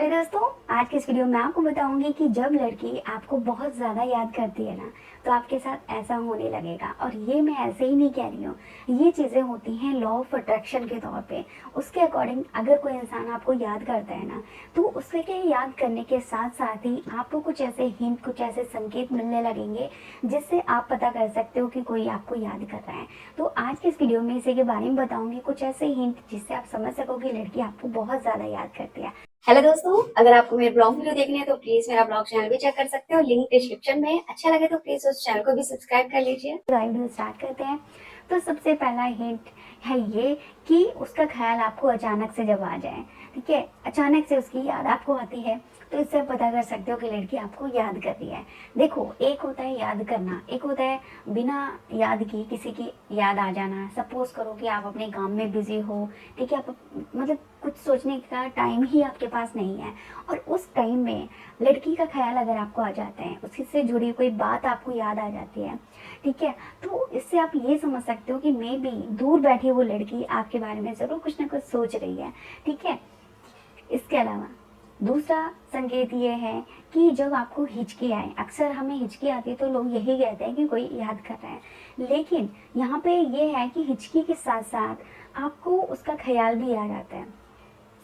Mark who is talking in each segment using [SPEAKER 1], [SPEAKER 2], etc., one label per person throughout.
[SPEAKER 1] Hello दोस्तों, आज के इस वीडियो में आपको बताऊंगी कि जब लड़की आपको बहुत ज़्यादा याद करती है ना, तो आपके साथ ऐसा होने लगेगा। और ये मैं ऐसे ही नहीं कह रही हूँ, ये चीज़ें होती हैं लॉ ऑफ अट्रैक्शन के तौर पे। उसके अकॉर्डिंग अगर कोई इंसान आपको याद करता है ना, तो उसके के याद करने के साथ साथ ही आपको कुछ ऐसे हिंट, कुछ ऐसे संकेत मिलने लगेंगे जिससे आप पता कर सकते हो कि कोई आपको याद कर रहा है। तो आज के इस वीडियो में इसी के बारे में बताऊंगी, कुछ ऐसे हिंट जिससे आप समझ सको कि लड़की आपको बहुत ज़्यादा याद करती है। हेलो दोस्तों, अगर आपको मेरे ब्लॉग वीडियो देखने हैं तो प्लीज मेरा ब्लॉग चैनल भी चेक कर सकते हो, लिंक डिस्क्रिप्शन में है। अच्छा लगे तो प्लीज उस चैनल को भी सब्सक्राइब कर लीजिए। तो वीडियो स्टार्ट करते हैं। तो सबसे पहला हिंट है ये कि उसका ख्याल आपको अचानक से जब आ जाए, ठीक है, अचानक से उसकी याद आपको आती है, तो इससे आप पता कर सकते हो कि लड़की आपको याद कर रही है। देखो, एक होता है याद करना, एक होता है बिना याद की किसी की याद आ जाना। सपोज करो कि आप अपने काम में बिजी हो, ठीक है, आप मतलब कुछ सोचने का टाइम ही आपके पास नहीं है, और उस टाइम में लड़की का ख्याल अगर आपको आ जाता है, उससे से जुड़ी कोई बात आपको याद आ जाती है, ठीक है, तो इससे आप ये समझ सकते हो कि मे बी दूर बैठी वो लड़की आपके बारे में ज़रूर कुछ ना कुछ सोच रही है, ठीक है। इसके अलावा दूसरा संकेत ये है कि जब आपको हिचकी आए, अक्सर हमें हिचकी आती है तो लोग यही कहते हैं कि कोई याद कर रहा है, लेकिन यहाँ पे ये है कि हिचकी के साथ साथ आपको उसका ख्याल भी आ जाता है।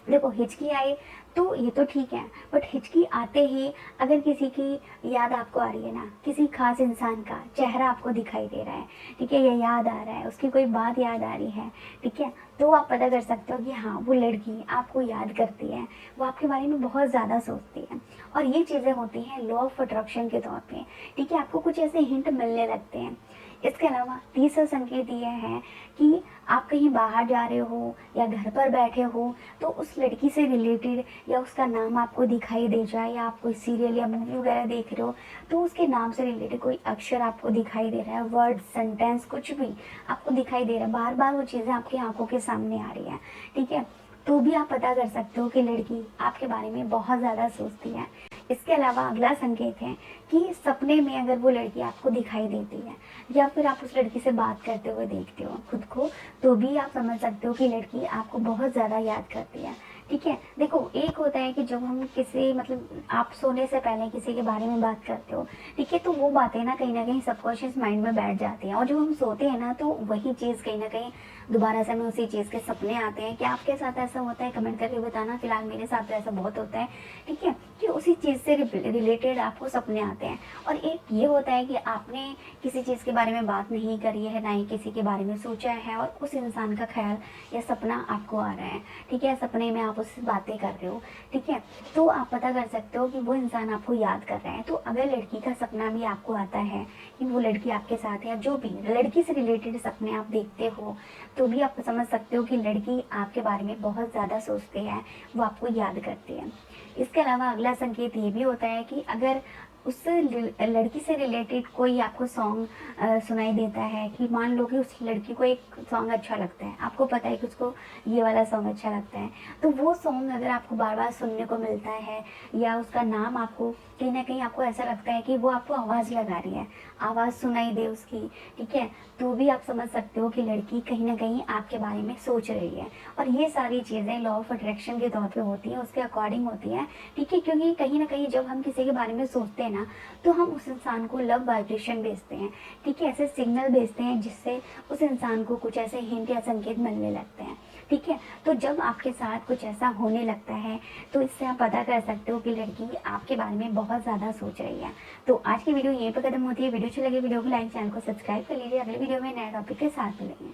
[SPEAKER 1] देखो, हिचकी आई तो ये तो ठीक है, बट हिचकी आते ही अगर किसी की याद आपको आ रही है ना, किसी खास इंसान का चेहरा आपको दिखाई दे रहा है, ठीक है, ये याद आ रहा है, उसकी कोई बात याद आ रही है, ठीक है, तो आप पता कर सकते हो कि हाँ, वो लड़की आपको याद करती है, वो आपके बारे में बहुत ज़्यादा सोचती है। और ये चीज़ें होती हैं लॉ ऑफ अट्रैक्शन के तौर पे, ठीक है, आपको कुछ ऐसे हिंट मिलने लगते हैं। इसके अलावा तीसरा संकेत ये है कि आप कहीं बाहर जा रहे हो या घर पर बैठे हो, तो उस लड़की से रिलेटेड या उसका नाम आपको दिखाई दे जाए, या आप कोई सीरियल या मूवी वगैरह देख रहे हो तो उसके नाम से रिलेटेड कोई अक्षर आपको दिखाई दे रहा है, वर्ड, सेंटेंस, कुछ भी आपको दिखाई दे रहा है, बार बार वो चीज़ें आपकी आंखों के सामने आ रही हैं, ठीक है, तो भी आप पता कर सकते हो कि लड़की आपके बारे में बहुत ज़्यादा सोचती है। इसके अलावा अगला संकेत है कि सपने में अगर वो लड़की आपको दिखाई देती है, या फिर आप उस लड़की से बात करते हुए देखते हो खुद को, तो भी आप समझ सकते हो कि लड़की आपको बहुत ज़्यादा याद करती है, ठीक है। देखो, एक होता है कि जब हम किसी, मतलब आप सोने से पहले किसी के बारे में बात करते हो, ठीक है, तो वो बातें ना कहीं सबकॉन्शियस माइंड में बैठ जाती हैं, और जब हम सोते हैं ना, तो वही चीज़ कहीं ना कहीं दोबारा से हमें उसी चीज़ के सपने आते हैं। क्या आपके साथ ऐसा होता है? कमेंट करके बताना। फिलहाल मेरे साथ तो ऐसा बहुत होता है, ठीक है, कि उसी चीज़ से रिलेटेड आपको सपने आते हैं। और एक ये होता है कि आपने किसी चीज़ के बारे में बात नहीं करी है, ना ही किसी के बारे में सोचा है, और उस इंसान का ख्याल या सपना आपको आ रहा है, ठीक है, सपने में आप उससे बातें कर रहे हो, ठीक है, तो आप पता कर सकते हो कि वो इंसान आपको याद कर रहा है। तो अगर लड़की का सपना भी आपको आता है कि वो लड़की आपके साथ है, या जो भी लड़की से रिलेटेड सपने आप देखते हो, तो भी आप समझ सकते हो कि लड़की आपके बारे में बहुत ज़्यादा सोचती है, वो आपको याद करती है। इसके अलावा अगला संकेत ये भी होता है कि अगर उस लड़की से रिलेटेड कोई आपको सॉन्ग सुनाई देता है, कि मान लो कि उस लड़की को एक सॉन्ग अच्छा लगता है, आपको पता है कि उसको ये वाला सॉन्ग अच्छा लगता है, तो वो सॉन्ग अगर आपको बार बार सुनने को मिलता है, या उसका नाम आपको कहीं ना कहीं आपको ऐसा लगता है कि वो आपको आवाज़ लगा रही है, आवाज़ सुनाई दे उसकी, ठीक है, तो भी आप समझ सकते हो कि लड़की कहीं ना कहीं आपके बारे में सोच रही है। और ये सारी चीज़ें लॉ ऑफ अट्रैक्शन के तौर पे होती हैं, उसके अकॉर्डिंग होती हैं, ठीक है, क्योंकि कहीं ना कहीं जब हम किसी के बारे में सोचते हैं ना, तो हम उस इंसान को लव वाइब्रेशन भेजते हैं, ठीक है, ऐसे सिग्नल भेजते हैं जिससे उस इंसान को कुछ ऐसे हिंट या संकेत मिलने लगते हैं, ठीक है। तो जब आपके साथ कुछ ऐसा होने लगता है, तो इससे आप पता कर सकते हो कि लड़की आपके बारे में बहुत ज़्यादा सोच रही है। तो आज की वीडियो यहीं पर खत्म होती है। वीडियो अच्छी लगे वीडियो को लाइक, चैनल को सब्सक्राइब कर लीजिए। अगले वीडियो में नए टॉपिक के साथ मिलेंगे।